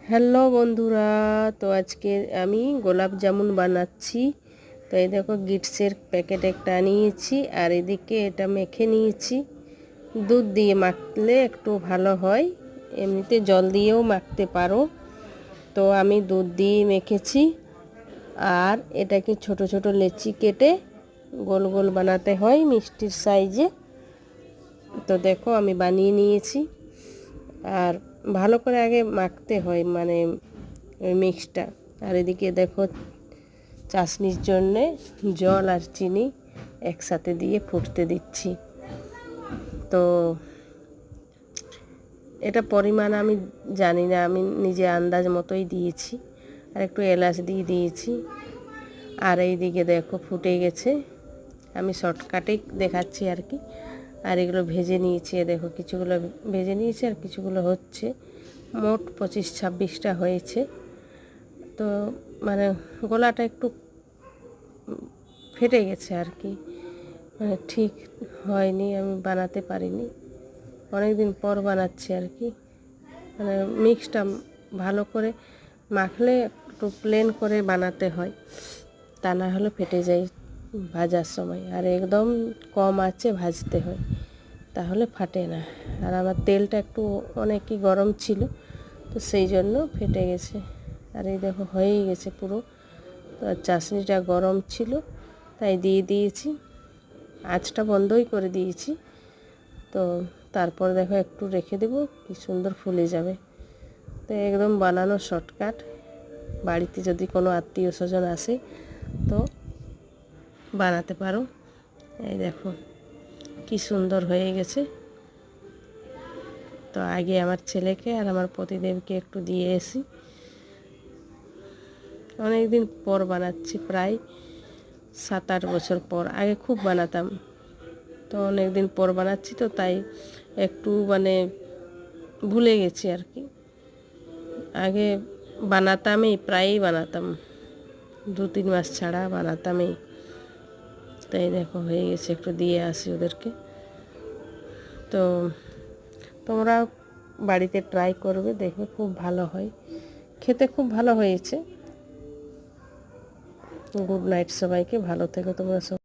Hello বন্ধুরা, তো আজকে আমি গোলাপ জামুন বানাচ্ছি। তো এই দেখো গিটসের প্যাকেট একটা নিয়েছি, আর এদিকে এটা মেখে নিয়েছি। দুধ দিয়ে মাখলে একটু ভালো হয়, এমনিতে জল দিয়েও মাখতে পারো। তো আমি দুধ দিয়ে মেখেছি, আর এটাকে ছোট ছোট লেচি কেটে গোল গোল বানাতে হয় মিষ্টির সাইজে। তো দেখো আমি বানিয়ে নিয়েছি, আর ভালো করে আগে মাখতে হয় মানে ওই মিক্সটা। আর এদিকে দেখো চাশনির জন্যে জল আর চিনি একসাথে দিয়ে ফুটতে দিচ্ছি। তো এটা পরিমাণ আমি জানি না, আমি নিজে আন্দাজ মতোই দিয়েছি, আর একটু এলাচ দিয়ে দিয়েছি। আর এইদিকে দেখো ফুটে গেছে, আমি শর্টকাটেই দেখাচ্ছি আর কি। আর এগুলো ভেজে নিয়েছি, দেখো কিছুগুলো ভেজে নিয়েছি আর কিছুগুলো হচ্ছে। মোট 25-26টা হয়েছে। তো মানে গলাটা একটু ফেটে গেছে আর কি, মানে ঠিক হয়নি, আমি বানাতে পারিনি, অনেক দিন পর বানাচ্ছি আর কি। মানে মিক্সটা ভালো করে মাখলে একটু প্লেন করে বানাতে হয়, তা না হলে ফেটে যায় ভাজার সময়। আর একদম কম আঁচে ভাজতে হয়, তাহলে ফাটে না। আর আমার তেলটা একটু অনেকই গরম ছিল, তো সেই জন্য ফেটে গেছে। আর এই দেখো হয়েই গেছে পুরো। তো চাশনিটা গরম ছিল তাই দিয়ে দিয়েছি, আঁচটা বন্ধই করে দিয়েছি। তো তারপর দেখো একটু রেখে দেবো, কি সুন্দর ফুলে যাবে। তো একদম বানানো শর্টকাট, বাড়িতে যদি কোনো আত্মীয় স্বজন আসে তো বানাতে পারো। এই দেখো কি সুন্দর হয়ে গেছে। তো আগে আমার ছেলেকে আর আমার পতিদেবকে একটু দিয়ে এসি, অনেক দিন পর বানাচ্ছি, প্রায় 7-8 বছর পর। আগে খুব বানাতাম, তো অনেক দিন পর বানাচ্ছি, তো তাই একটু মানে ভুলে গেছি আর কি। আগে বানাতামই, প্রায়ই বানাতাম, 2-3 মাস ছাড়া বানাতামই। তাই দেখো হয়ে গেছে, একটু দিয়ে আসি ওদেরকে। তো তোমরা বাড়িতে ট্রাই করবে, দেখবে খুব ভালো হয়, খেতে খুব ভালো হয়েছে। গুড নাইট সবাইকে, ভালো থেকো তোমরা সব।